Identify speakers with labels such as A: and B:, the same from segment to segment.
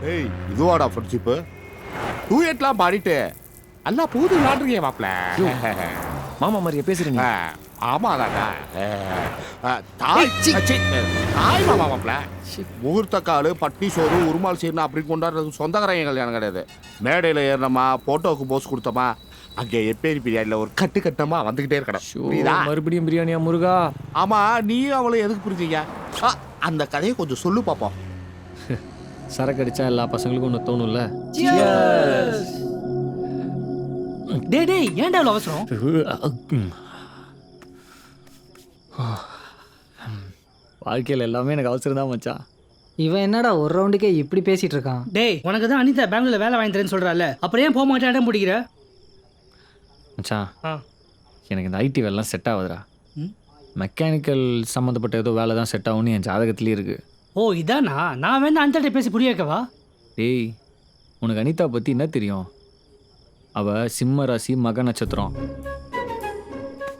A: ஏய் இதுவாடா ஃப்ரெண்ட்ஷிப்பு டூயட்லாம் பாடிட்டு நல்லா பூது விளாடுறீங்க மாப்ள
B: மாமா மாதிரியே பேசுறீங்க.
A: ஆமா தாடா தாய் தாய் மாமா மாப்ள முகூர்த்த காலு பட்டி சோறு உருமால் சீர்னு அப்படி கொண்டாடுறது சொந்தக்காரங்க கல்யாணம் கிடையாது. மேடையில் ஏறினோமா போட்டோவுக்கு போஸ் கொடுத்தோமா அங்கே எப்பேரி பிரியாணியில் ஒரு கட்டு கட்டமா வந்துகிட்டே இருக்கணும்.
B: மறுபடியும் பிரியாணியா முருகா?
A: ஆமா நீயும் அவளும் எதுக்கு புரிஞ்சீங்க? அந்த கதையை கொஞ்சம் சொல்லு பாப்போம்.
B: சரக்கு அடிச்சா எல்லா பசங்களுக்கும் ஒன்று தோணும்ல.
C: டேய் ஏன்டா அவ்வளோ அவசரம்?
B: வாழ்க்கையில் எல்லாமே எனக்கு அவசரம் தான் மச்சான்.
D: இவன் என்னடா ஒரு ரவுண்டுக்கே இப்படி பேசிட்டு இருக்கான்?
C: டேய் உனக்கு தான் அனிதா பெங்களூர்ல வேலை வாங்கி தரேன்னு சொல்றால, அப்புறம் ஏன் போக மாட்டேன் இடம் பிடிக்கிற?
B: மச்சான் எனக்கு இந்த ஐடி வேலைலாம் செட் ஆகுதுடா. மெக்கானிக்கல் சம்மந்தப்பட்ட ஏதோ வேலை தான் செட் ஆகும்னு என் ஜாதகத்துலேயே இருக்குது.
C: ஓ இதானா? நான் வேணா அனிதாட்ட பேசி புரிய வைக்கவா?
B: டேய் உனக்கு அனிதா பற்றி என்ன தெரியும்? அவள் சிம்ம ராசி மக நட்சத்திரம்.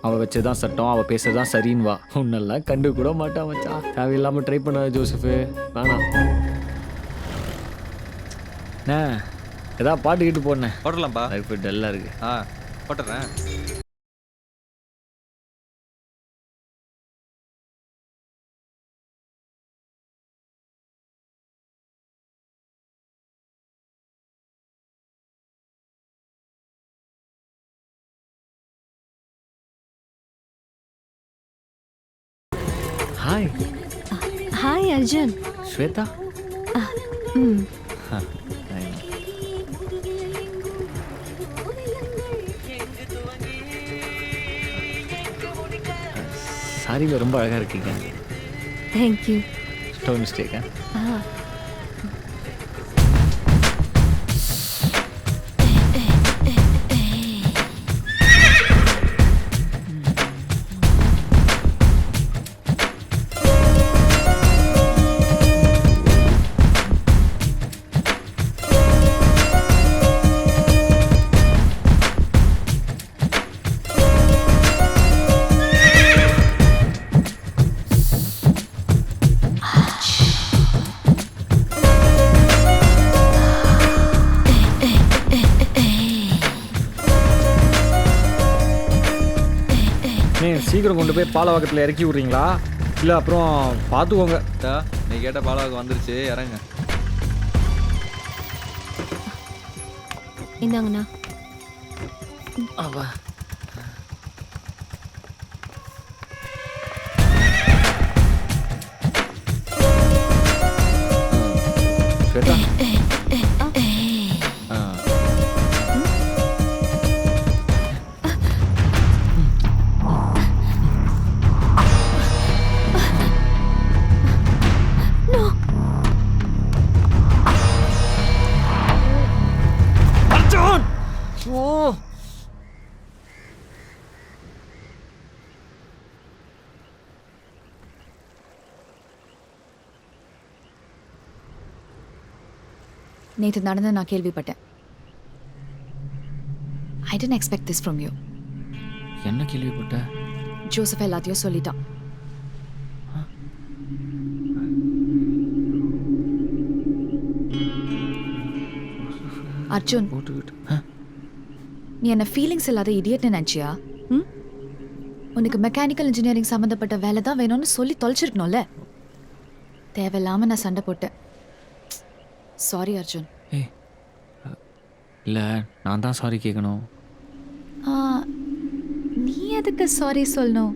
B: அவள் வச்சதான் சட்டம், அவள் பேசுறதான் சரின்னு வா. உன்னெல்லாம் கண்டு கூட மாட்டான் மச்சான். தேவையில்லாமல் ட்ரை பண்ண ஜோசஃபு, வேணாம். ஏதாவது பாட்டு கிட்டு போனேன்
E: போடலாம்ப்பா.
B: லைஃப் டல்லாக இருக்கு.
E: போட்டுறேன்.
B: ஹாய்.
F: ஹாய் அர்ஜுன்.
B: ஸ்வேதா? சாரியில் ரொம்ப அழகாக இருக்கீங்க.
F: தேங்க்யூ.
B: ஸ்டோ மிஸ்டேக்கா? சீக்கிரம் கொண்டு போய் பாலவாக்கத்தில் இறக்கி விட்றீங்களா? இல்லை அப்புறம் பார்த்துக்கோங்க.
E: நீ கேட்ட பாலவாக்கம் வந்துருச்சு, இறங்க.
F: இந்தாங்கண்ணா.
B: ஆவா ஸ்வேதா.
F: நேற்று நடந்து நான் கேள்விப்பட்டேன். I didn't expect this from you.
B: என்ன கேள்விப்பட்ட?
F: ஜோசப் எல்லாத்தையும் சொல்லிட்டான். அர்ஜுன், நீ என்ன ஃபீலிங்ஸ் இல்லாத இடியட்னு நினச்சியா? உனக்கு மெக்கானிக்கல் இன்ஜினியரிங் சம்மந்தப்பட்ட வேலை தான் வேணும்னு சொல்லி தொலைச்சிருக்கணும்ல. தேவையில்லாம நான் சண்டை போட்டேன். சாரி அர்ஜுன்.
B: ஏய் இல்லை, நான் தான் சாரி கேட்கணும்.
F: நீ எதுக்கு சாரி சொல்லணும்?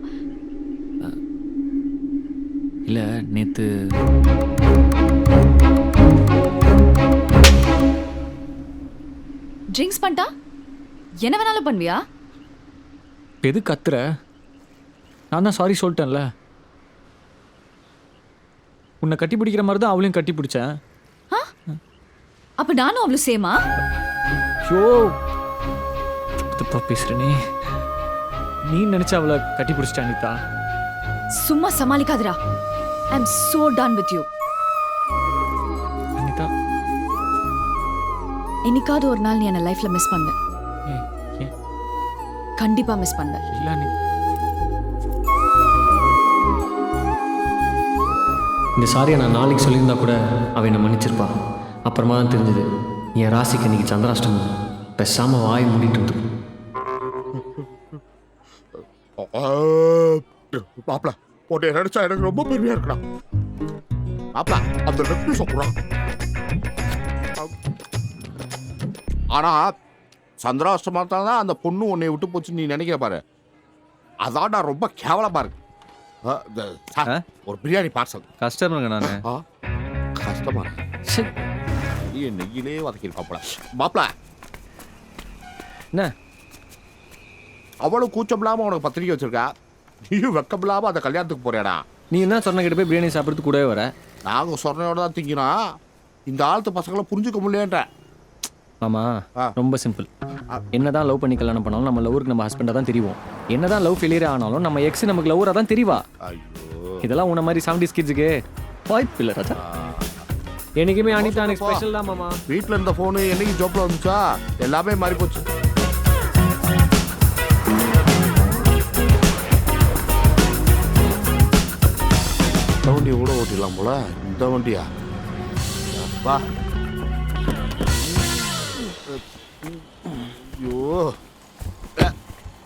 B: இல்லை நேற்று
F: ட்ரிங்க்ஸ் பண்ணிட்டா என்ன வேணாலும் பண்ணுவியா?
B: எது கத்துற? நான் தான் சாரி சொல்லிட்டேன்ல. உன்னை கட்டி பிடிக்கிற மாதிரி தான் அவளையும் கட்டி பிடிச்சேன்.
F: அப்ப நானும் அவ்வளவு சேமா?
B: ஷோ தப்பா பேசுற நீ நினைச்ச அவளை கட்டி பிடிச்சிட்ட அனிதா.
F: சும்மா சமாளிக்காதடா. I am so done with you.
B: Anitha,
F: என்னைக்காவது ஒரு நாள் நீ என்ன லைஃப்ல மிஸ் பண்ண. கண்டிப்பா மிஸ் பண்ண.
B: இல்ல நீ இந்த சாரியை நான் நாளைக்கு சொல்லியிருந்தா கூட அவ என்னை மன்னிச்சிருப்பா. அப்புறமா தான் தெரிஞ்சது என் ராசிக்கு இன்னைக்கு சந்திராஷ்டமம். பேசாமல் வாய் மூடிட்டு இருந்து.
A: மாப்பிள உன்னை நினைச்சா எனக்கு ரொம்ப பெருமையா இருக்குடா. மாப்பிள அந்த நெக்லஸ் சொல்றான். ஆனா சந்திராஷ்டமத்தால தான் அந்த பொண்ணு உன்னை விட்டு போச்சு நீ நினைக்கிற பாரு. அதான்டா ரொம்ப கேவலமா இருக்கு. சார், ஒரு பிரியாணி பார்சல்.
E: கஸ்டமருங்க நான்.
A: கஷ்டமா
B: சே,
A: நெய்யிலே வதக்கிருக்காப்ல. மாப்பிள
E: என்ன
A: அவளும் கூச்சம் இல்லாம உனக்கு பத்திரிக்கை வச்சிருக்கா, நீயும் வெக்கம் இல்லாம அந்த கல்யாணத்துக்கு போறியாடா.
E: நீ என்ன சொன்ன கிட்ட போய் பிரியாணி சாப்பிட்றது கூடவே வர?
A: நாங்க சொன்னோட தான் திங்கினா இந்த ஆழ்த்து பசங்களை புரிஞ்சுக்க முடியலன்ற.
E: ஆமா, ரொம்ப சிம்பிள். என்னதான் லவ் பண்ணி கல்யாணம் பண்ணாலும் நம்ம லவ்வுக்கு நம்ம ஹஸ்பண்டாக தான் தெரியும். என்னதான் லவ் ஃபெயிலியர் ஆனாலும் நம்ம எக்ஸ் நமக்கு லவ்வராக தான் தெரியவா.
A: ஐயோ,
E: இதெல்லாம் உன்ன மாதிரி 70s கிட்ஸுக்கு வாய்ப்பு இல்லை ராஜா. என்னைக்குமே அனிதா எனக்கு ஸ்பெஷல் தான் மாமா.
A: வீட்டில் இருந்த ஃபோனு என்னைக்கு ஜோப்பில் வந்துச்சா எல்லாமே மாறி போச்சு. இந்த வண்டியை கூட ஓட்டிடலாம் போல. இந்த வண்டியா அப்பா. ஐயோ,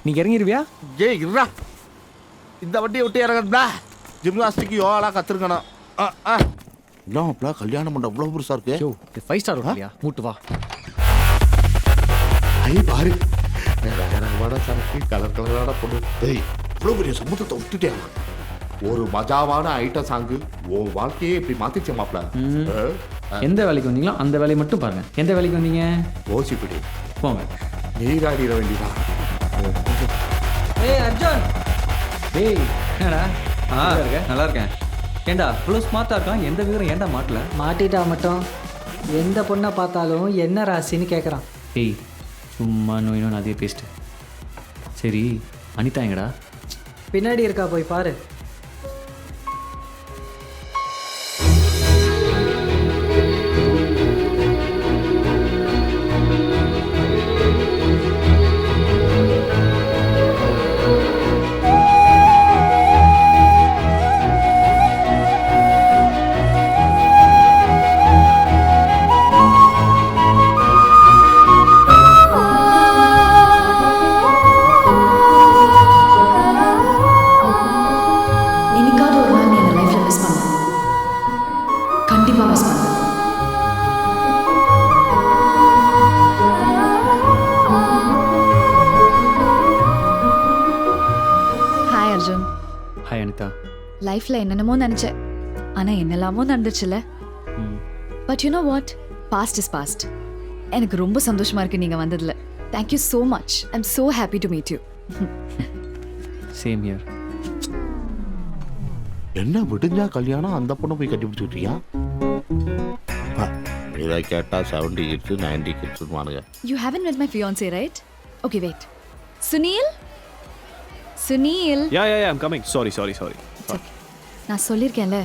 E: நீ இறங்கிடுவியா?
A: ஏய் இருடா, இந்த வண்டியை விட்டு இறங்கடா. ஜிம்னாஸ்டிக் யோகாலாம் கற்றுருக்கணும். என்னப்பா கல்யாணம் பண்ண இவ்வளோ பெருசா இருக்கு.
E: யோ, இது 5 ஸ்டார் ஹோட்டலியா? மூட்டு வா.
A: ஐ பாரு, ரகரகமான சரக்கு, கலர் கலரான பொண்ணு. டேய், இவ்வளோ பெரிய சமுத்திரத்தை விட்டுட்டேன். ஒரு மஜாவான ஐட்டம் சாங்கு உன் வாழ்க்கையே இப்படி மாத்திச்ச மாப்ள.
B: எந்த வேலைக்கு வந்தீங்களோ அந்த வேலையை மட்டும் பாருங்க. எந்த வேலைக்கு வந்தீங்க?
A: ஓசிப்பிடி
B: போங்க.
A: நீராடிட வேண்டியதா.
D: ஏய் அர்ஜுன்,
B: டேய் என்னடா
E: நல்லா இருக்கேன். ஏண்டா இவ்வளோ ஸ்மார்ட்டாக இருக்கான், எந்த விவரம் ஏன்டா மாட்டல?
D: மாட்டிட்டா மட்டும் எந்த பொண்ணை பார்த்தாலும் என்ன ராசின்னு கேட்குறான்.
B: டேய் சும்மா நோயினோன்னு அதே பேசிட்டு. சரி அனிதா எங்கடா?
D: பின்னாடி இருக்கா, போய் பாரு.
F: என்னைக்காவது ஒரு நாள் நீ என்ன லைஃப்ல மிஸ் பண்ண, கண்டிப்பா மிஸ் பண்ண. ஹாய் அர்ஜுன்.
B: ஹாய் அனிதா.
F: லைஃப்ல என்னென்னமோ நினைச்சேன், ஆனா என்னெல்லாமோ நடந்துச்சுல. But you know what, past is past. எனக்கு ரொம்ப சந்தோஷமா இருக்கு நீங்க வந்ததுல. Thank you so much. I am so happy to meet you.
B: Same here.
A: என்ன விடுஞ்சா கல்யாணம் அந்த பொண்ணை போய் கட்டி பிடிச்சிக்கிட்டியா? இதை கேட்டால் 70 kids 90 கிட்ஸுமானுங்க.
F: You haven't met my fiancé, right? Okay, wait. Sunil? Sunil?
G: Yeah, I'm coming. Sorry.
F: It's okay. நான் சொல்லியிருக்கேன்ல,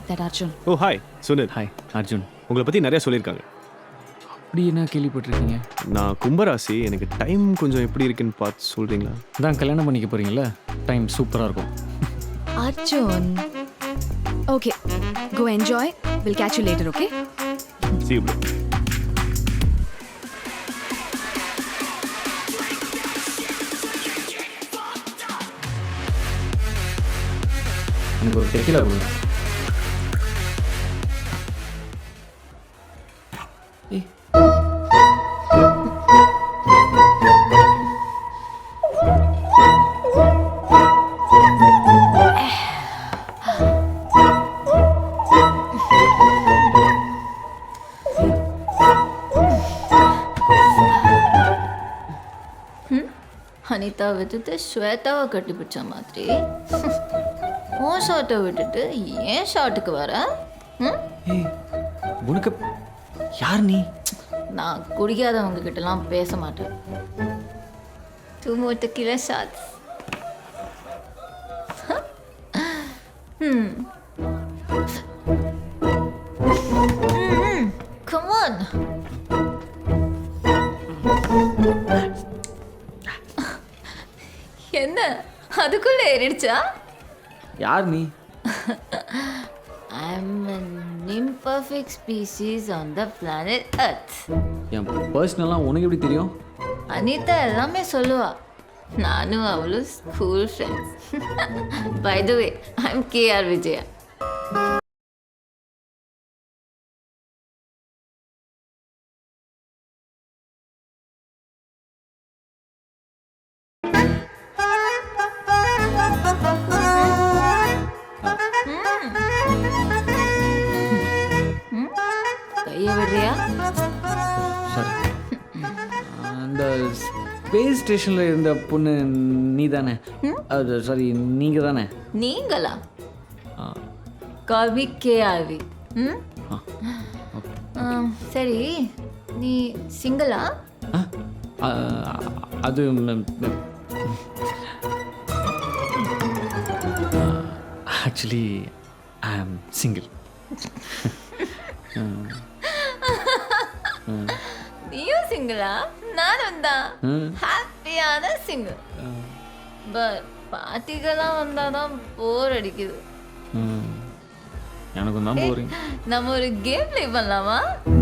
F: that Arjun.
G: Oh, hi, Sunil.
B: Hi Arjun.
G: உங்களை பற்றி நிறைய சொல்லியிருக்காங்க.
B: அப்படி என்ன கேள்விப்பட்டிருக்கீங்க?
G: நான் கும்பராசி, எனக்கு டைம் கொஞ்சம் எப்படி இருக்குன்னு பார்த்து சொல்கிறீங்களா?
B: தான் கல்யாணம் பண்ணிக்க போறீங்கல்ல, டைம் சூப்பராக இருக்கும்.
F: Arjun. Okay, go enjoy. We'll catch you later, okay?
G: See you, bro.
B: எனக்கு ஒரு டெக்கிலா கொடுங்க. ஏய்
H: அனிதா விட்டுட்டு ஸ்வேதாவை கட்டி பிடிச்ச மாதிரி உன் ஷார்ட்டை விட்டுட்டு ஏன் ஷார்ட்டுக்கு வர?
B: ஏய் உனக்கு யார் நீ?
H: நான் குடிக்காதவங்க கிட்டலாம் பேச மாட்டேன். 2 more tequila shots. Come on. என்ன அதுக்குள்ள ஏறிடுச்சா?
B: யார் நீ?
H: I'm in an imperfect species on the planet Earth.
E: என் பர்சனலாக உனக்கு எப்படி தெரியும்?
H: அனிதா எல்லாமே சொல்லுவா. நானும் அவளும் school friends. By the way, I'm KR Vijaya. கையை விடுறியா?
E: சாரி. அந்த ஸ்பேஸ் ஸ்டேஷனில் இருந்த பொண்ணு நீ தானே? அது சாரி, நீங்கள் தானே?
H: நீங்களா? Call me KRV. ம்? சரி, நீ சிங்கிளா?
E: அது ஆக்சுவலி ஐ ஆம் சிங்கிள்.
H: நீயும் சிங்கிளா? நானும் தான். ஹாப்பியான சிங்கிள். பட் பார்ட்டிகெல்லாம் வந்தாதான் போர் அடிக்குது.
E: எனக்கும் தான் போறீங்க.
H: நம்ம ஒரு கேம் ப்ளே பண்ணலாமா?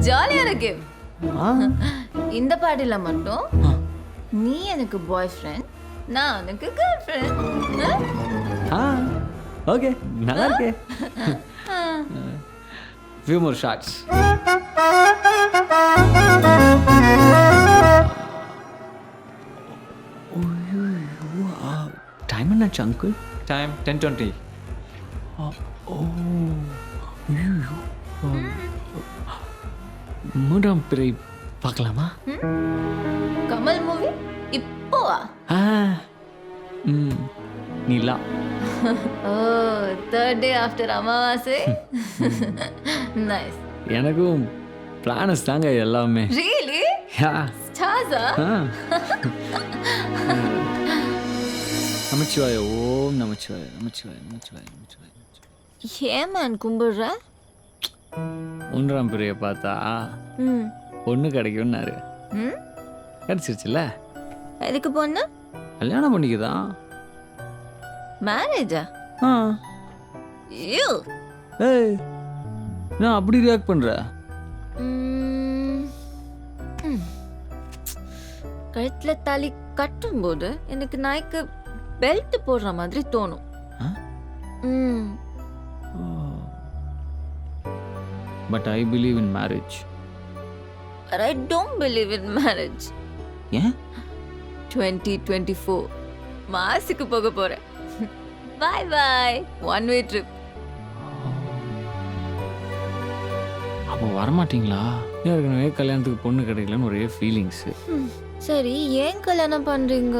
H: ஜாலியான கேம். இந்த பார்ட்டில மட்டும் நீ எனக்கு பாய் ஃப்ரெண்ட், நான் உனக்கு கேர்ள் ஃப்ரெண்ட்.
E: ஓகே, நல்லா இருக்கே. Few more shots. டைம் என்னாச்சு அங்கிள்?
B: டைம் 10:20.
E: மூன்றாம் பிறை பார்க்கலாமா?
H: கமல் மூவி இப்போவா?
E: நீலா.
H: ஓ, தேர்ட் டே ஆஃப்டர் அமாவாசை. நைஸ்.
E: எனக்கும் பிளானஸ் தாங்க எல்லாமே.
H: ரியலி?
E: யா.
H: ஸ்டார்ஸா?
E: நமச்சிவாய ஓம் நமச்சிவாய நமச்சிவாய நமச்சிவாய நமச்சிவாய.
H: ஏன் மேன் கும்பிடுற?
E: மூன்றாம் பிறையை பார்த்தா பொண்ணு கிடைக்கும்னாரு. கிடைச்சிருச்சுல்ல?
H: எதுக்கு பொண்ணு?
E: கல்யாணம் பண்ணிக்குதான்.
H: மேரேஜா? ஐயோ.
E: ஏய், நான் அப்படி ரியாக்ட் பண்ற?
H: கழுத்துல தாலி கட்டும்போது எனக்கு நாய்க்கு பெல்ட் போடுற மாதிரி தோணும்.
E: But I believe in marriage.
H: But I don't believe in marriage.
E: ஏன்?
H: 2024 மாசுக்கு போக போறேன். Bye bye. One way trip.
E: அப்போ வரமாட்டீங்களா? ஏற்கனவே கல்யாணத்துக்கு பொண்ணு கிடைக்கலன்னு ஒரே ஃபீலிங்ஸ்.
H: சரி, ஏன் கல்யாணம் பண்றீங்க?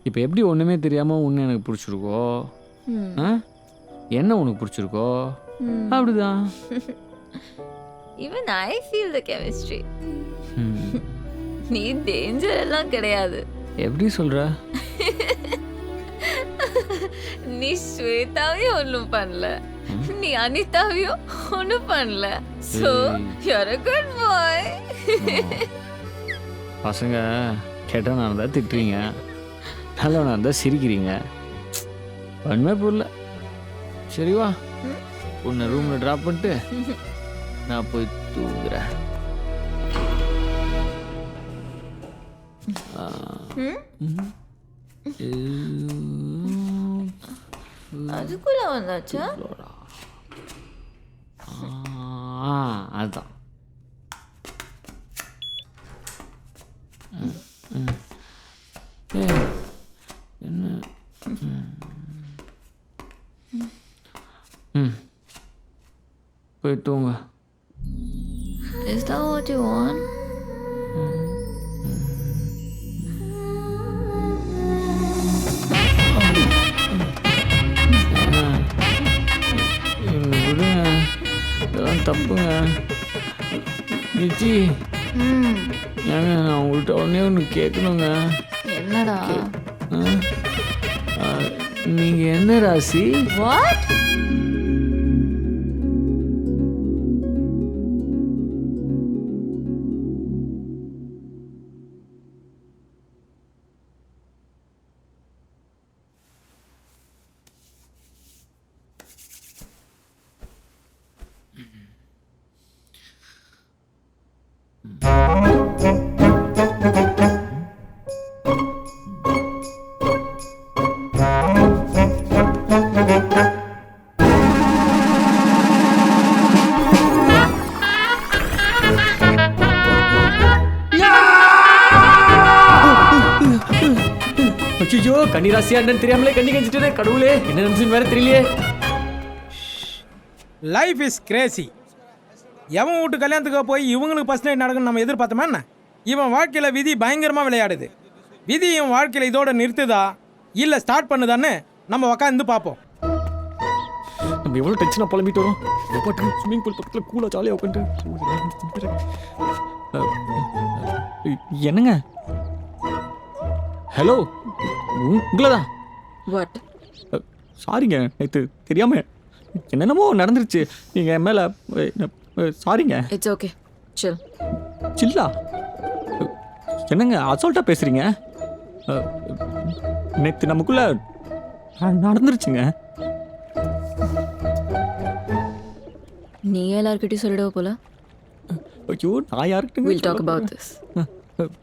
E: இப்போ எப்படி ஒன்றுமே தெரியாமல் ஒன்று எனக்கு பிடிச்சிருக்கோ, என்ன உனக்கு பிடிச்சிருக்கோ அப்படிதான்.
H: Even I feel the chemistry. நீ டேஞ்சர் எல்லாம் கிடையாது.
E: எப்படி சொல்ற?
H: நீ ஸ்வேதாவையும் ஒன்றும் பண்ணல, நீ அனிதாவையும் ஒன்றும் பண்ணல. So you're a good boy.
E: பசங்க கெட்டவனா இருந்தால் திட்டுறீங்க, நல்லவனா இருந்தால் சிரிக்கிறீங்க. ஒன்றுமே புரியல. சரி வா, உன்னை ரூமில் ட்ராப் பண்ணிட்டு நான் போய் தூங்குறேன்.
H: அதுக்குள்ள வந்தாச்சா?
E: அதுதான். என்ன போய் தூங்க.
H: Is that what you want?
E: இதெல்லாம் தப்புங்க நிச்சி. ஏங்க நான் உங்கள்கிட்ட உடனே ஒன்று கேட்கணுங்க.
H: என்னடா?
E: நீங்கள் என்ன ராசி?
H: What?
E: கன்னி ராசியா என்னன்னு தெரியாமலே கண்ணி கஞ்சிட்டே கடவுளே, என்ன நினைச்சுன்னு வேற தெரியலையே.
I: Life is Crazy. எவன் வீட்டு கல்யாணத்துக்கு போய் இவங்களுக்கு ஃபர்ஸ்ட் நைட் நடக்குன்னு நம்ம எதிர்பார்த்தோமா என்ன? இவன் வாழ்க்கையில் விதி பயங்கரமாக விளையாடுது. விதி இவன் வாழ்க்கையில் இதோட நிறுத்துதா இல்லை ஸ்டார்ட் பண்ணுதான்னு நம்ம உக்காந்து பார்ப்போம்.
E: நம்ம எவ்வளோ டென்ஷனாக புலம்பிட்டு வரோம். ஸ்விம்மிங் பூல் பக்கத்தில் கூலாக ஜாலியாக உட்காந்து. என்னங்க? ஹலோ, உங்களதான்?
F: வாட்?
E: சாரிங்க, நேற்று தெரியாம என்னென்னமோ நடந்துருச்சு. நீங்கள் என் மேலே சாரிங்க.
F: இட்ஸ் ஓகே, சில்.
E: சில்லா? என்னங்க அசால்ட்டாக பேசுகிறீங்க? நேற்று நமக்குள்ள நடந்துருச்சுங்க.
F: நீ எல்லார்கிட்டயும் சொல்லிடுவ போல.
E: ஐயோ, நான் யாருக்கிட்ட?
F: We'll talk about this.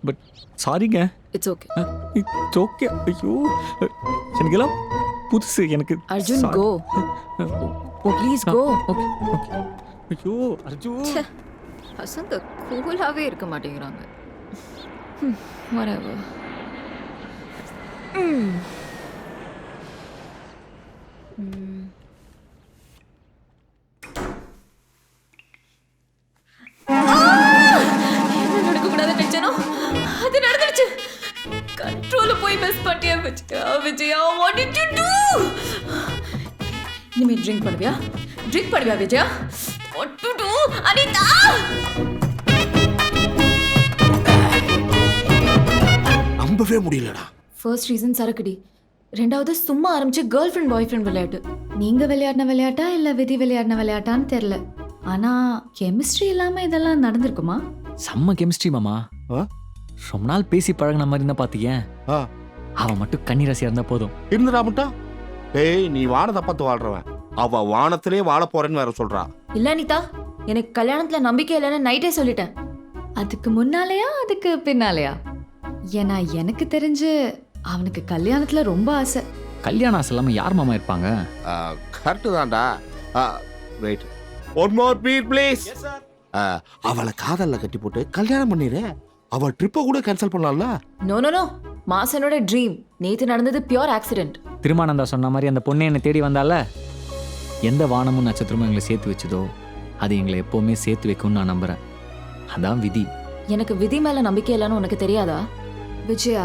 E: But சாரிங்க.
F: It's okay.
E: It's okay. ஐயோ, எனக்கெல்லாம் புதுசு. எனக்கு
F: Arjun, go. Please go.
E: Okay okay. ஐயோ அர்ஜுன்,
F: பசங்க கூலாவே இருக்க மாட்டேங்கிறாங்க. whatever. என்ன நடக்கக்கூடாதுன்னு நினைச்சேனோ அது நடந்துருச்சு. கண்ட்ரோல போய் மிஸ் பண்ணியா Vijaya? What did you do? இனிமே ட்ரிங்க் பண்ணுவியா? ட்ரிங்க் பண்ணுவியா Vijaya? What to do? Anitha!
A: நம்பவே முடியலடா.
F: ஃபர்ஸ்ட் ரீசன் சரக்குடி, ரெண்டாவது சும்மா ஆரம்பிச்சு கேர்ள் ஃப்ரெண்ட் பாய் ஃப்ரெண்ட் விளையாட்டு. நீங்க விளையாடின விளையாட்டா இல்ல விதி விளையாடின விளையாட்டான்னு தெரியல. ஆனா கெமிஸ்ட்ரி இல்லாம இதெல்லாம் நடந்திருக்குமா?
E: செம்ம கெமிஸ்ட்ரி மாமா. ரொம்ப நாள் பேசி பழகின மாதிரி தான் பார்த்தீங்க. அவன் மட்டும் கன்னி ராசியாக இருந்தால் போதும்.
A: இருந்துடா முட்டா. டேய், நீ வானத்தை பார்த்து வாழ்றவன், அவ வானத்திலே வாழ போறேன்னு வேற சொல்றா.
F: இல்ல அனிதா, எனக்கு கல்யாணத்துல நம்பிக்கை இல்லைன்னு நைட்டே சொல்லிட்டேன். அதுக்கு முன்னாலேயா அதுக்கு பின்னாலேயா? ஏன்னா எனக்கு தெரிஞ்சு அவனுக்கு கல்யாணத்துல ரொம்ப ஆசை.
E: கல்யாணம் ஆசை இல்லாமல் யார் மாமா இருப்பாங்க?
A: கரெக்டு தான்டா. Wait, one more beat please. அவளை காதல்ல கட்டி போட்டு கல்யாணம் பண்ணிடு. அவ ட்ரிப்பை கூட கேன்சல் பண்ணலாம்ல.
F: நோ நோ நோ, மாசனோட ட்ரீம். நேத்து நடந்தது பியூர் ஆக்சிடென்ட்.
E: திருமானந்தா சொன்ன மாதிரி அந்த பொண்ணு என்னை தேடி வந்தால, எந்த வானமும் நட்சத்திரமும் எங்களை சேர்த்து வச்சதோ அது எங்களை எப்போவுமே சேர்த்து வைக்கும்னு நான் நம்புகிறேன். அதான் விதி.
F: எனக்கு விதி மேல நம்பிக்கை இல்லைன்னு உனக்கு தெரியாதா? விஜயா,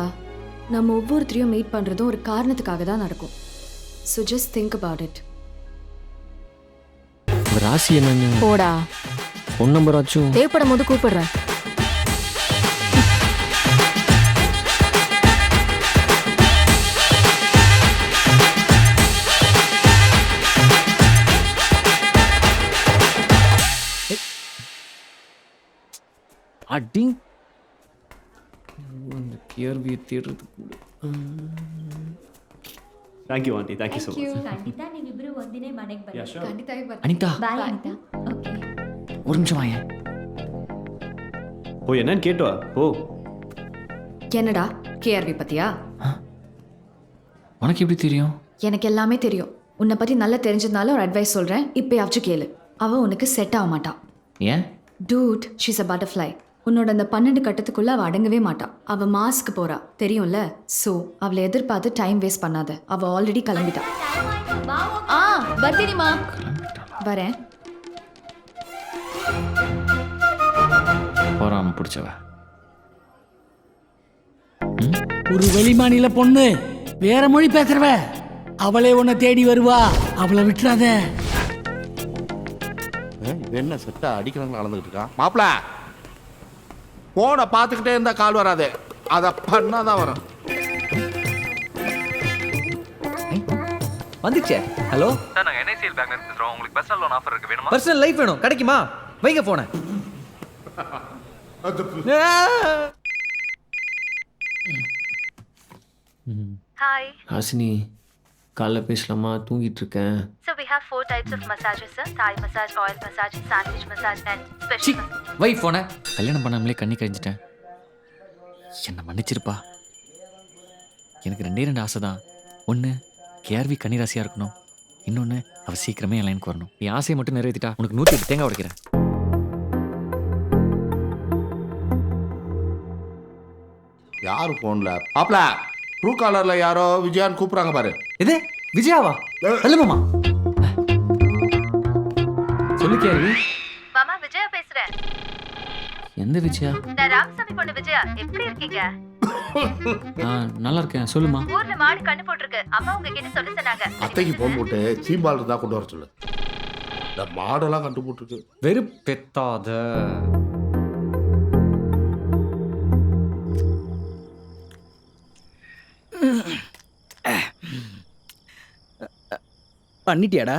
F: நம்ம ஒவ்வொருத்தரையும் மீட் பண்றதும் ஒரு காரணத்துக்காக தான் நடக்கும். So just think about it.
E: ராசி என்னன்னு
F: போடா.
E: ஃபோன் நம்பர் ஆச்சும்
F: தேவைப்படும் போது கூப்பிடுறேன்.
E: அடி அந்த கேள்வியை தேடுறது கூட.
G: Thank you aunty, thank you so much.
E: Anitha, ஒரு நிமிஷம் வாங்க.
G: ஓ, என்னன்னு கேட்டு வா. ஓ,
F: என்னடா கேஆர்வி பத்தியா?
E: உனக்கு எப்படி தெரியும்?
F: எனக்கு எல்லாமே தெரியும். உன்னை பத்தி நல்லா தெரிஞ்சதுனால ஒரு அட்வைஸ் சொல்றேன், இப்பயாச்சும் கேளு. அவ உனக்கு செட் ஆக மாட்டான்.
E: ஏன்?
F: Dude, she's a butterfly. உன்னோட அந்த 12 கட்டத்துக்குள்ள அவள் அடங்கவே மாட்டான். அவள் மாஸ்க்கு போறா, தெரியும்ல? ஸோ அவளை எதிர்பார்த்து டைம் வேஸ்ட் பண்ணாத. அவள் ஆல்ரெடி கிளம்பிட்டான். பர்த்தினிமா வரேன்.
E: போறாம பிடிச்சவ.
C: ஒரு வெளிமாநில பொண்ணு, வேற மொழி பேசுறவ, அவளே உன்னை தேடி வருவா. அவளை விட்டுறாத.
A: என்ன செட்டா அடிக்கிறாங்க நடந்துகிட்டு இருக்கான். மாப்பிள, போனை பார்த்துக்கிட்டே இருந்தா கால் வராது, அதை பண்ணாதான் வரும்.
E: வந்துச்சே. ஹலோ
J: சார், நாங்கள் NICL பேங்க்ல இருந்து பேசுகிறோம். உங்களுக்கு பர்சனல் லோன் ஆஃபர் இருக்கு, வேணுமா?
E: பர்சனல் லைஃப் வேணும், கிடைக்குமா? வைங்க போன.
K: ஹாய்
E: ஹாசினி, காலைல பேசலாமா? தூங்கிட்டு இருக்கேன்.
K: So we have 4 types of massages, sir. Thai massage, oil massage, sandwich massage and special massage.
E: வை போன. கல்யாணம் பண்ணாமலே கண்ணி கழிஞ்சிட்டேன். என்னை மன்னிச்சிருப்பா. எனக்கு 2 ஆசை தான். ஒன்று, கேஆர்வி கன்னிராசியாக இருக்கணும். இன்னொன்று, அவள் சீக்கிரமே என் லைனுக்கு வரணும். என் ஆசையை மட்டும் நிறைவேற்றிட்டா உனக்கு 108 தேங்காய் உடைக்கிறேன்.
A: யாரு போன்ல? மாப்பிள, ட்ரூ காலர்ல யாரோ விஜயான்னு கூப்பிடுறாங்க பாரு.
E: இது விஜயாவா? ஹலோ மாமா. சொல்லு கேள்வி.
K: மாமா விஜயா பேசுறேன்.
E: எந்த விஜயா?
K: நான் ராமசாமி பொண்ணு விஜயா. எப்படி இருக்கீங்க?
E: நல்லா இருக்கேன். சொல்லுமா.
K: ஊர்ல மாடு கண்ணு போட்டுருக்கு. அம்மா உங்ககிட்ட சொல்ல சொன்னாங்க.
A: அத்தைக்கு போன் போட்டு சீம்பால் இருந்தா கொண்டு வர சொல்லு. இந்த மாடெல்லாம் கண்டு போட்டுருக்கு.
E: வெறுப்பெத்தாத.
L: பண்ணிட்டியாடா?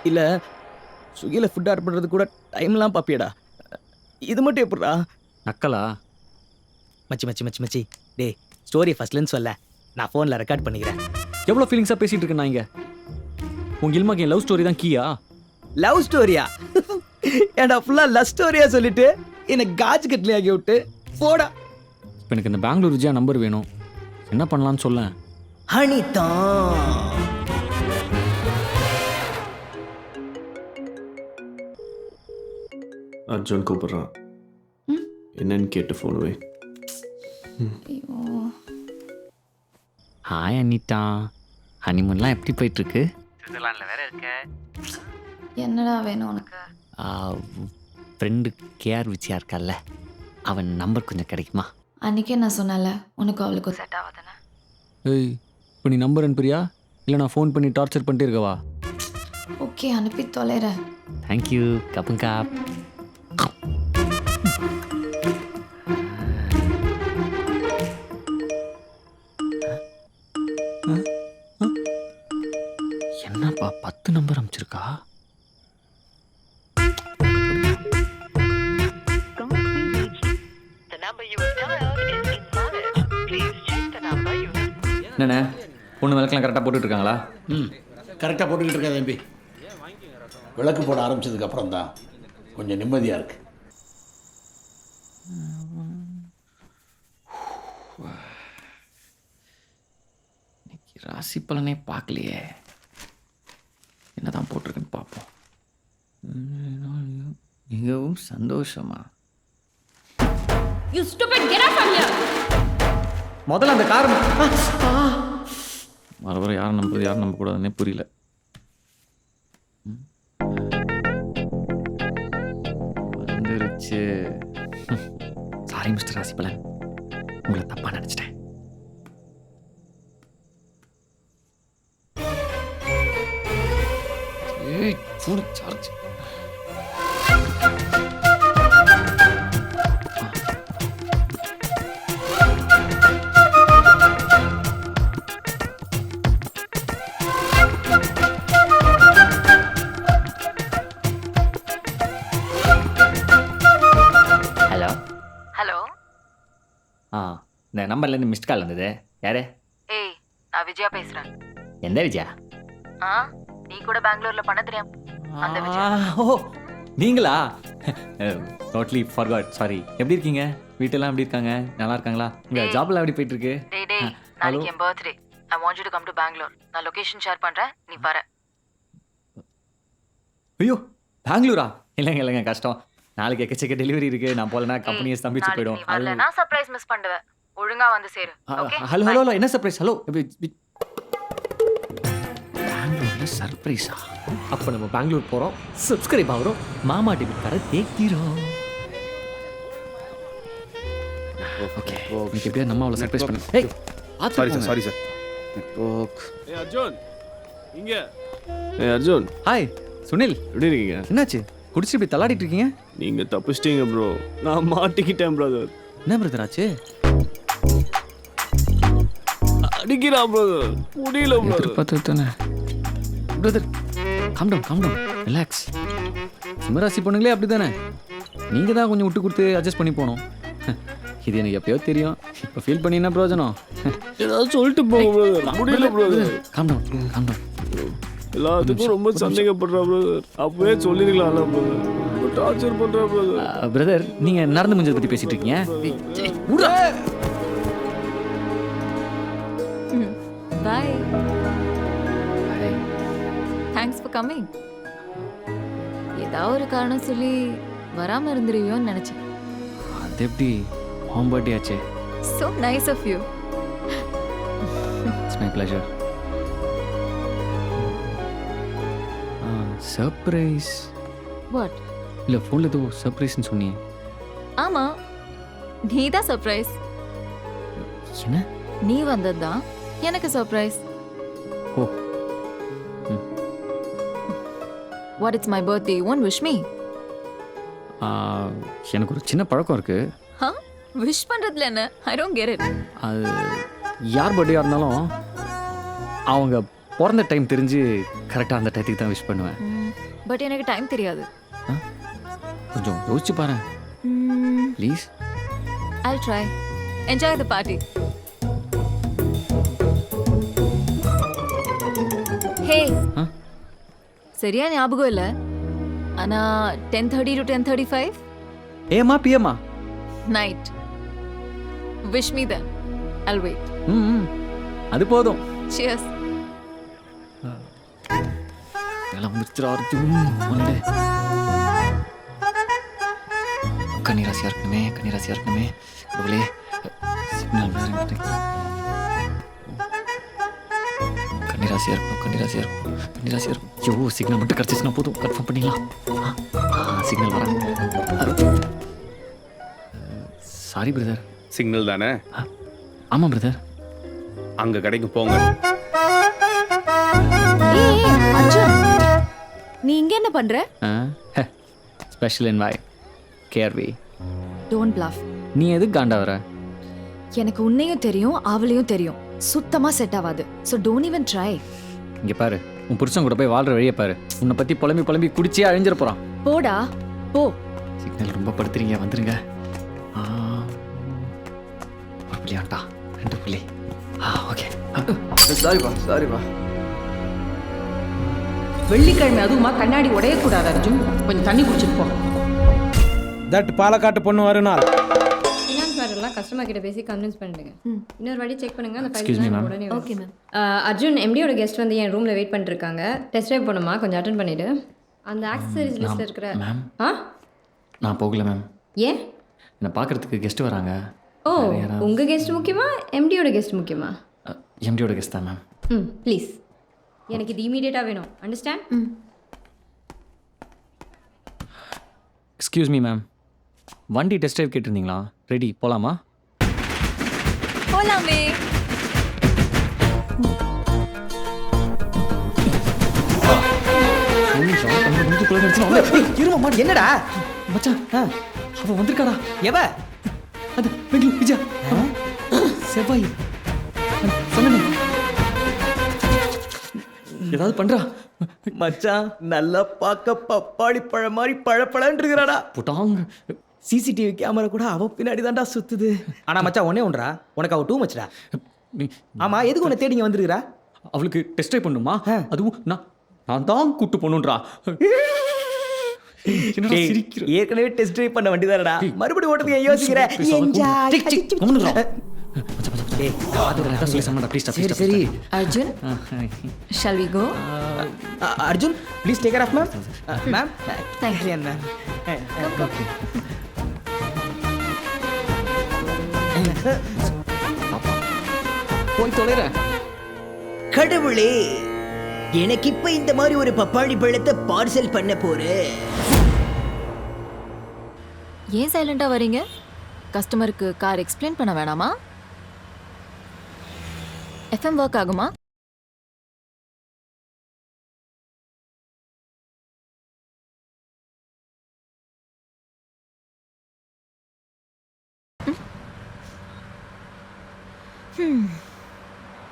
L: இல்ல ஸ்விக்கியில் ஃபுட் ஆர்டர் பண்ணுறது கூட டைம்லாம் பார்ப்பியாடா? இது மட்டும் எப்படிடா?
E: நக்கலா?
L: மச்சி மச்சி மச்சி மச்சி டே, ஸ்டோரி ஃபர்ஸ்ட்லேருந்து சொல்ல, நான் ஃபோனில் ரெக்கார்ட் பண்ணிக்கிறேன்.
E: எவ்வளோ ஃபீலிங்ஸாக பேசிகிட்டு இருக்கேன் நான் இங்கே. உங்கள் இல்மாக்கு என் லவ் ஸ்டோரி தான் கீயா?
L: லவ் ஸ்டோரியா? ஏடா ஃபுல்லாக லவ் ஸ்டோரியா சொல்லிட்டு என்னை காஜ் கட்லி ஆகி விட்டு போடா.
E: இப்போ எனக்கு இந்த பெங்களூர் விஜயா நம்பர் வேணும். என்ன பண்ணலான்னு சொல்ல.
L: ஹனிதா
G: அர்ஜுன் கூப்பிடுறான். என்னன்னு கேட்டு ஃபோன் வை.
E: ஹாய் அனிதா. ஹனிமூன்லாம் எப்படி போயிட்டுருக்கு?
J: சுவிட்சர்லாண்டில் வேற இருக்க.
F: என்னடா வேணும் உனக்கு?
E: ஃப்ரெண்டு கேஆர் விஜயா இருக்கால்ல, அவன் நம்பர் கொஞ்சம் கிடைக்குமா?
F: அன்றைக்கே நான் சொன்னல உனக்கு அவளுக்கும் செட் ஆகாதானே.
E: ஏய், இப்போ நீ நம்பர் அனுப்புறியா இல்லை நான் ஃபோன் பண்ணி டார்ச்சர் பண்ணிட்டே இருக்கவா?
F: ஓகே அனுப்பி தொலைறேன்.
E: தேங்க்யூ கப்புங்கா. என்னப்பா 10 நம்பர் அனுப்பிச்சிருக்கா? என்னண்ணே, பொண்ணு விளக்கெல்லாம் கரெக்டாக போட்டுட்டு இருக்காங்களா?
M: கரெக்டாக போட்டுக்கிட்டு இருக்கேன் தம்பி. விளக்கு போட ஆரம்பிச்சதுக்கு அப்புறம் தான் கொஞ்சம் நிம்மதியாக இருக்கு.
E: இன்னைக்கு ராசி பலனே பார்க்கலையே. என்னதான் போட்டிருக்குன்னு பார்ப்போம். மிகவும் சந்தோஷமா. முதல்ல அந்த காரணம் வர வர யாரும் நம்புறது யாரும் நம்பக்கூடாதுன்னே புரியல. வந்துருச்சு. சாரி மிஸ்டர் ராசிபலன், உங்களை தப்பா நினைச்சிட்டேன். சார்ஜ். Hello
K: hello.
E: இந்த நம்பர்லேருந்து மிஸ்ட் கால் வந்தது. யாரு?
K: ஏய், நான் விஜயா பேசுறேன்.
E: எந்த விஜயா?
K: நீ கூட பெங்களூர்ல பண்ண தெரியும் அந்த விஜயா.
E: ஓ நீங்களா? Totally forgot, sorry. எப்படி இருக்கீங்க? வீட்டெல்லாம் எப்படி இருக்காங்க? நல்லா இருக்காங்களா? உங்க ஜாப்லாம் எப்படி போயிட்டு இருக்கு?
K: டேய் டேய், நாளைக்கு என் birthday. I want you to come to Bangalore. நான் லொகேஷன் ஷேர் பண்றேன், நீ வர.
E: ஐயோ பெங்களூரா? இல்லைங்க இல்லைங்க, கஷ்டம். நாளைக்கு எக்கச்சக்க டெலிவரி இருக்கு. நான் போலனா கம்பெனியை ஸ்தம்பிச்சு போயிடும்.
K: வரலனா சர்ப்ரைஸ் மிஸ் பண்ணுவேன். ஒழுங்கா வந்து சேரு. ஓகே?
E: ஹலோ ஹலோ ஹலோ, என்ன சர்ப்ரைஸ்? ஹலோ, பெங்களூர்ல சர்ப்ரைஸா? அப்போ நம்ம பெங்களூர் போகிறோம், சப்ஸ்கிரைப் ஆகிறோம், மாமா டிவி தர தேக்கிறோம். ஓகே, இன்னைக்கு எப்படியா நம்ம அவளை சர்ப்ரைஸ் பண்ண. ஏய்,
G: சாரி சார், சாரி சார். ஏய் அர்ஜுன், இங்க. ஏய் அர்ஜுன்.
E: ஹாய் சுனில்,
G: எப்படி இருக்கீங்க?
E: என்னாச்சு? குடிச்சு இப்படி தள்ளாடிட்டு இருக்கீங்க?
G: நீங்க தப்பிச்சிட்டீங்க ப்ரோ. நான் மாட்டிக்கிட்டேன் பிரதர்.
E: என்ன பிரதர் ஆச்சு?
G: அடிக்கிறா பிரதர், முடியல பிரதர்.
E: பார்த்து தானே பிரதர். Calm down, relax. சிம்மராசி பொண்ணுங்களே அப்படி தானே. நீங்கள் தான் கொஞ்சம் விட்டு கொடுத்து அட்ஜஸ்ட் பண்ணி போகணும். இது எனக்கு எப்பயோ தெரியும். இப்போ ஃபீல் பண்ணி என்ன பிரயோஜனம்?
G: ஏதாவது சொல்லிட்டு போங்க பிரதர். முடியல பிரதர்.
E: Calm down.
G: எல்லாத்துக்கும் ரொம்ப சந்தேகப்படுறா பிரதர். அப்பவே சொல்லிருக்கலாம்ல பிரதர். டார்ச்சர் பண்றா பிரதர்.
E: பிரதர், நீங்கள் நடந்து முடிஞ்சதை பற்றி பேசிட்டு இருக்கீங்க.
H: Bye. Thanks for coming. ஏதாவது ஒரு காரணம் சொல்லி வராமல் இருந்துருவியோன்னு நினச்சேன்.
E: அது எப்படி? ஹோம் பர்த்டே ஆச்சு,
F: So nice of you.
E: It's my pleasure. Surprise
F: What?
E: இல்லை ஃபோனில் ஏதோ சர்ப்ரைஸ்ன்னு சொன்னியே.
F: ஆமா, நீதான் சர்ப்ரைஸ்.
E: என்ன?
F: நீ வந்ததுதான் எனக்கு surprise.
E: Oh.
F: What, it's my birthday, you won't wish me?
E: எனக்கு ஒரு சின்ன பழக்கம் இருக்கு.
F: Huh? Wish பண்றதுல என்ன? I don't get it.
E: அது யார் பர்த்டேயாக இருந்தாலும் அவங்க பிறந்த டைம் தெரிஞ்சு கரெக்டாக அந்த டயத்துக்கு தான் விஷ் பண்ணுவேன்.
F: பட் எனக்கு டைம் தெரியாது.
E: கொஞ்சம் யோசிச்சு பாரு please.
F: I'll try. Enjoy the party. Hey. சரியா ஞாபகம் இல்லை, ஆனா 10:30 to 10:35
L: ஏமா பியமா
F: night. Wish me then. I'll wait.
E: அது போதும்.
F: Cheers.
E: எல்லாம் முடிச்சிடா அர்ஜுன். கன்னிராசியாக இருக்கணுமே, கன்னிராசியாக இருக்கணுமே. கடவுளே, சிக்னல் வேறு. கன்னிராசியாக இருக்கும், கன்னிராசியாக இருக்கும், கன்னிராசியாக இருக்கும். ஐயோ, சிக்னல் மட்டும் கிடச்சிச்சுன்னா போதும், கன்ஃபார்ம் பண்ணிடலாம். சிக்னல் வரேன். Sorry brother.
A: சிக்னல் தானே?
E: ஆமாம் பிரதர்.
A: அங்கே கடைக்கு போங்க.
F: நீ இங்க என்ன பண்ற?
E: ஸ்பெஷல் இன்வைட் கேர்வி.
F: Don't bluff.
E: நீ எதுக்கு காண்டா வர?
F: எனக்கு உன்னையும் தெரியும், அவளையும் தெரியும். சுத்தமா செட் ஆகாது. So don't even try.
E: இங்க பாரு, உன் புருஷன் கூட போய் வாழ்ற வழியை பாரு. உன்னை பத்தி புலம்பி குடிச்சே அழிஞ்சிட போறான்.
F: போடா போ.
E: சிக்னல் ரொம்ப படுத்துறீங்க, வந்துருங்க. ஒரு புள்ளியாண்டா, 2 புள்ளி. ஓகே.
L: சாரிப்பா.
N: வெள்ளிக்கிழமை அதுவுமா கண்ணாடி உடையக்கூடாது அர்ஜுன். கொஞ்சம் தண்ணி குடிச்சிட்டு போ.
I: தட் பாலக்காட்டு பொண்ணு வருநாள்.
O: ஃபினான்ஸ் மேட்டர்லாம் கஸ்டமர் கிட்ட பேசி கன்வின்ஸ் பண்ணிடுங்க. இன்னொரு வாட்டி செக் பண்ணுங்க அந்த
E: Excuse me,
O: ஃபைல்
E: ma'am.
O: உடனே.
F: Okay ma'am.
O: அர்ஜுன் எம்டியோட கெஸ்ட் வந்து என் ரூம்ல வெயிட் பண்ணிட்டு இருக்காங்க. டெஸ்ட் ட்ரைவ் பண்ணுமா, கொஞ்சம் அட்டென்ட் பண்ணிடு. அந்த ஆக்சசரிஸ் லிஸ்ட்ல இருக்கிற
E: மேம்,
O: ஆ
E: நான் போகல மேம்.
O: ஏன்?
E: என்னை பார்க்கறதுக்கு கெஸ்ட் வராங்க.
O: ஓ, உங்க கெஸ்ட் முக்கியமா எம்டியோட கெஸ்ட் முக்கியமா?
E: எம்டியோட கெஸ்ட் தான் மேம்.
O: ப்ளீஸ், எனக்கு இது இமீடியட்டா வேணும். அண்டர்ஸ்டாண்ட்?
E: எக்ஸ்கியூஸ் மீ மேம், வண்டி டெஸ்ட் ட்ரைவ் கேட்டிருந்தீங்களா? ரெடி, போகலாமா?
F: போலாமே.
L: இருமா, என்னடா
E: மச்சான், அவன் வந்திருக்காடா.
L: எவ?
E: அது பெங்களூர் விஜயா செவ்வாய் சொன்ன ஏதாவது பண்றா.
L: மச்சான், நல்லா பார்க்க பப்பாளி பழம் மாதிரி பழப்பழன்னு இருக்கிறாடா.
E: புட்டாங்க.
L: சிசிடிவி கேமரா கூட அவ பின்னாடி தான்டா சுத்துது. ஆனா மச்சான், ஒன்னே ஒன்றா, உனக்கு அவ டூ மச்டா. ஆமா, எதுக்கு உன்னை தேடி இங்க வந்துருக்கிறா?
E: அவளுக்கு டெஸ்ட் ட்ரைவ் பண்ணுமா? அதுவும் நான் தான் கூட்டு போகணுன்றா.
L: ஏற்கனவே டெஸ்ட் ட்ரைவ் பண்ண வண்டி தானடா, மறுபடியும் ஓட்டுறதுக்கு யோசிக்கிறேன். சரி
F: Arjun, shall we go?
L: Arjun, please take care of ma'am. Ma'am,
F: Thank you.
L: Ma'am.
E: போய் தொலைற.
L: கடவுளே, எனக்கு இப்ப இந்த மாதிரி ஒரு பப்பாளி பழத்தை பார்சல் பண்ண போறேன்.
F: ஏன் சைலண்டா வரீங்க? கஸ்டமருக்கு கார் எக்ஸ்பிளைன் பண்ண வேணாமா? FM ஒர்க் ஆகுமா?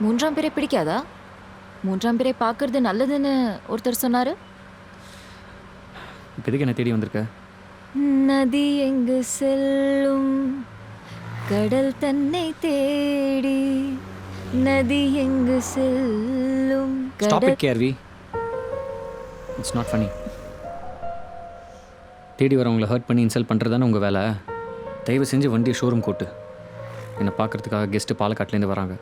F: மூன்றாம் பேரை பிடிக்காதா? மூன்றாம் பேரை பார்க்கறது நல்லதுன்னு ஒருத்தர் சொன்னாரு.
E: இப்போ எதுக்கு என்ன தேடி வந்திருக்க?
F: நதி எங்கு செல்லும் கடல் தன்னை தேடி, நதி எங்கு செல்லும்
E: ஸ்டாப் இட் கேர்வி. It's not funny. தேடி வரவங்களை ஹர்ட் பண்ணி இன்சல்ட் பண்ணுறது தானே உங்கள் வேலை. தயவு செஞ்சு வண்டியை ஷோரூம் கூட்டு. என்னை பார்க்கறதுக்காக கெஸ்ட்டு பாலக்காட்லேருந்து வராங்க.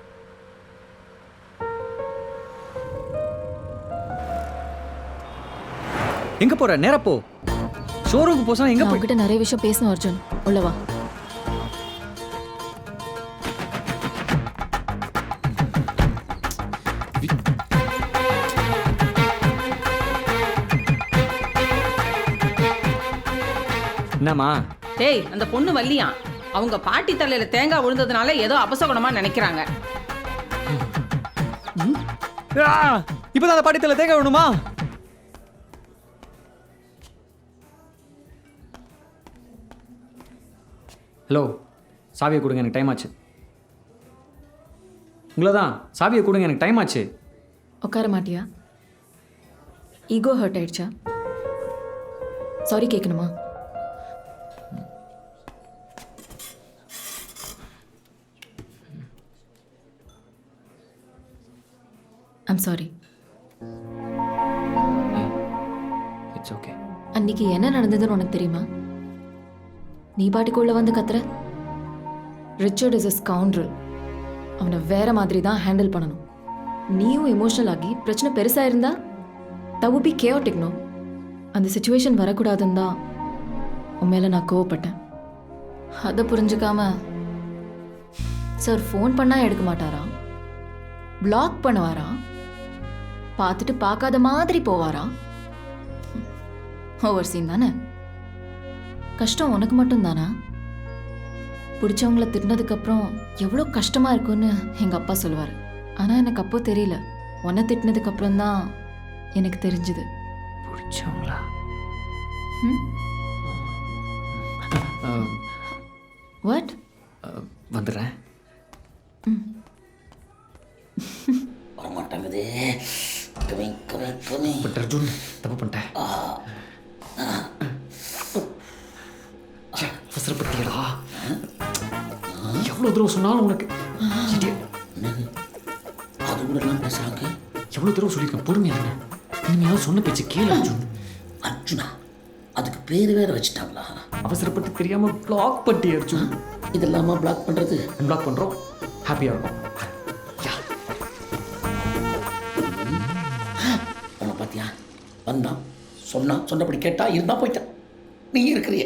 E: எங்கே போகிற? நேரா போ. ஷோரூமுக்கு போசா எங்கே போய்?
F: உங்ககிட்ட நிறைய விஷயம் பேசணும் அர்ஜுன். உள்ளவா.
B: என்னம்மா?
N: டேய் அந்த பொண்ணு வள்ளியா அவங்க பாட்டி தலையில தேங்காய் விழுந்ததுனால ஏதோ அபசகுணமா நினைக்கிறாங்க.
B: இப்பதான் அந்த பாட்டித்தல தேங்க வேணுமா? ஹலோ, சாவியை கொடுங்க, எனக்கு டைம் ஆச்சு. உங்களை தான், சாவியை கொடுங்க, எனக்கு டைம் ஆச்சு.
F: உட்கார மாட்டியா? ஈகோ ஹர்ட் ஆயிடுச்சா? சாரி கேட்கணுமா? I'm sorry.
B: It's okay.
F: அன்னைக்கு என்ன நடந்ததுன்னு உனக்கு தெரியுமா? நீ பாட்டுக்குள்ள வந்து கத்துற. Richard is a scoundrel. அவனை வேற மாதிரி தான் ஹேண்டில் பண்ணணும். நீயும் எமோஷனல் ஆகி பிரச்சனை பெருசா இருந்தா that would be chaotic, no? அந்த சிச்சுவேஷன் வரக்கூடாதுன்னு தான் உன் மேல நான் கோவப்பட்டேன். அதை புரிஞ்சுக்காம சார் ஃபோன் பண்ணா எடுக்க மாட்டாரா, பிளாக் பண்ணுவாரா, பார்த்துட்டு பார்க்காத மாதிரி போவாரா? ஓவர் சீன் தானே. கஷ்டம் உனக்கு மட்டும் தானா? பிடிச்சவங்கள திட்டினதுக்கப்புறம் எவ்வளோ கஷ்டமா இருக்கும்னு எங்கள் அப்பா சொல்லுவார். ஆனால் எனக்கு அப்போ தெரியல. உன்னை திட்டினதுக்கப்புறம் தான் எனக்கு தெரிஞ்சுது.
B: பிடிச்சவங்களா?
F: வாட்?
B: வந்துடுறேன்.
M: வரமாட்டாங்குதே.
B: பட் அர்ஜுன், தப்பு பண்ணிட்டேன். அவசரப்பட்டியடா. எவ்வளோ தடவை சொன்னாலும் உனக்கு
M: அது கூட எல்லாம் பேசுறாங்க.
B: எவ்வளோ தடவை சொல்லியிருக்கேன், பொறுமையா இருங்க. இனிமையாவது சொன்ன பேச்சு கேளு அர்ஜுன்.
M: அர்ஜுனா? அதுக்கு பேர் வேற வச்சுட்டாங்களா?
B: அவசரப்பட்டு தெரியாம பிளாக் பண்ணி அர்ஜுன்.
M: இதெல்லாமா பிளாக் பண்றது?
B: பிளாக் பண்றோம், ஹாப்பியா இருக்கும்.
M: உன்னை பார்த்தியா? வந்தான், சொன்னான், சொன்னபடி கேட்டா, இருந்தா போயிட்டான். நீ இருக்கிறிய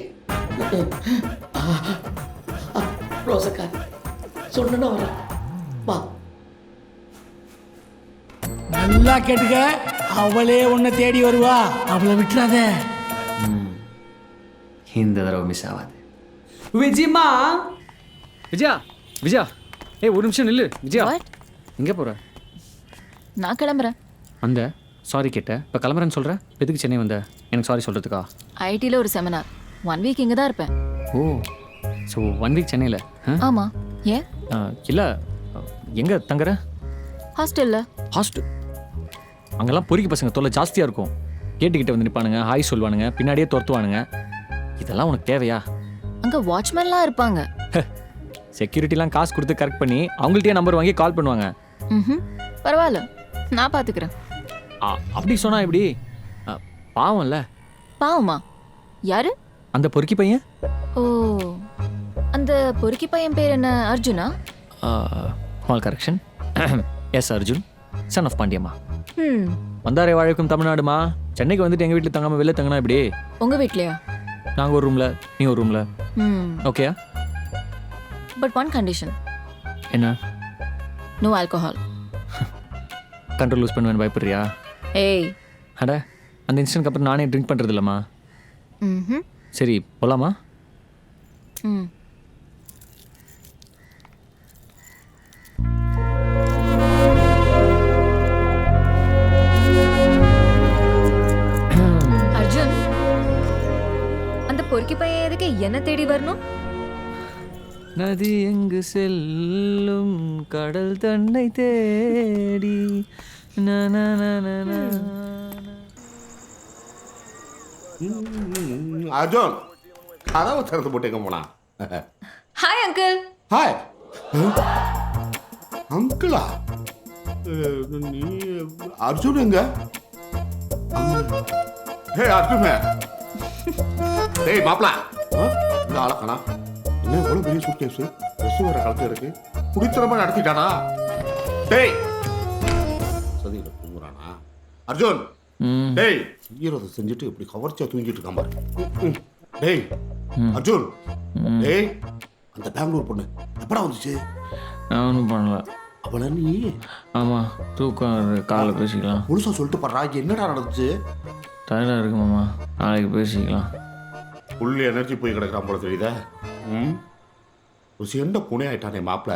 M: ரோசக்கா, சொன்னா வர வா.
C: நல்லா கேட்டுக்க, அவளே உன்னை தேடி வருவா, அவளை விட்டுறாத.
B: இந்த தடவை மிஸ் ஆகாது. விஜயமா, விஜயா, விஜயா, ஒரு நிமிஷம் நில்லு. விஜயா, எங்க போற?
F: நான் கிளம்புறேன்.
B: அந்த சாரி கேட்டேன், இப்போ கிளம்புறேன்னு சொல்கிறேன். எதுக்கு சென்னை வந்த? எனக்கு சாரி சொல்கிறதுக்கா?
F: ஐடியில் ஒரு செமினார், 1 வீக் இங்கே தான் இருப்பேன்.
B: ஓ, ஸோ 1 வீக் சென்னையில்?
F: ஆமாம். ஏன்?
B: இல்லை, எங்கே தங்குற?
F: ஹாஸ்டலில்.
B: ஹாஸ்டல்? அங்கெல்லாம் பொறுக்கி பசங்க தொல்லை ஜாஸ்தியாக இருக்கும். கேட்டுக்கிட்ட வந்து நிற்பானுங்க, ஹாய் சொல்லுவானுங்க, பின்னாடியே துரத்துவானுங்க. இதெல்லாம் உனக்கு தேவையா?
F: அங்கே வாட்ச்மேன்லாம் இருப்பாங்க.
B: செக்யூரிட்டிலாம் காசு கொடுத்து கரெக்ட் பண்ணி அவங்கள்ட்டயே நம்பர் வாங்கி கால் பண்ணுவாங்க.
F: ம், பரவாயில்ல, நான் பார்த்துக்கிறேன்.
B: அப்படி சொன்னா எப்படி? பாவம்ல.
F: பாவமா? யாரு?
B: அந்த பொறுக்கி பையன்.
F: ஓ, அந்த பொறுக்கி பையன் பேர் என்ன? அர்ஜுனா?
B: Small correction. Yes, Arjun, son of Pandiyamma. வந்தாரே வாழைக்கும் தமிழ்நாடுமா. சென்னைக்கு வந்துட்டு எங்கள் வீட்டில் தங்காமல் வெளில தங்கினா எப்படி?
F: உங்கள் வீட்லையா?
B: நாங்கள் ஒரு ரூமில், நீ ஒரு ரூமில். ஓகேயா?
F: But one condition.
B: என்ன?
F: No alcohol.
B: கண்ட்ரோல் லூஸ் பண்ணுவேன்னு பயப்படுறியா?
F: ஏய்,
B: அட, அந்த இன்சிடென்ட்க்கு அப்புறம் நானே ட்ரிங்க் பண்ணுறது இல்லைம்மா. சரி, போகலாமா?
F: ம். அர்ஜுன், அந்த பொறுக்கி பையன் எதுக்கு என்ன தேடி வரணும்?
B: நதி எங்கு செல்லும் கடல் தன்னை தேடி.
A: அர்ஜுன், கதவை திறந்து போட்டு போனா.
F: Hi uncle.
A: ஹாய் அங்கிளா? நீ அர்ஜுன் எங்க? ஹே அர்ஜுன், டேய் மாப்ள, இந்த ஆளக்கணா என்ன இவ்வளவு பெரிய சூட்கேஸ், ட்ரெஸ் வேற கலந்து இருக்கு, குடித்தனமா நடத்திட்டானா? டேய் சதியில தூங்குறானா அர்ஜுன்? டேய், ஈரத்தை செஞ்சுட்டு இப்படி கவர்ச்சியா தூங்கிட்டு இருக்கான் பாரு. டேய் அர்ஜுன், டேய் அந்த பெங்களூர் பொண்ணு எப்படா வந்துச்சு?
B: நான் ஒன்றும் பண்ணல.
A: அவள நீ?
B: ஆமாம், தூக்கம் காலைல பேசிக்கலாம்.
A: முழுசா சொல்லிட்டு பாடுறா, என்னடா நடந்துச்சு?
B: டயர்டாக இருக்கு மாமா, நாளைக்கு பேசிக்கலாம்.
A: ஃபுல் எனர்ஜி போய் கிடக்குறான் போல தெரியுதா? ம் ஒரு எந்த புனே ஆயிட்டானே மாப்பிள்ள.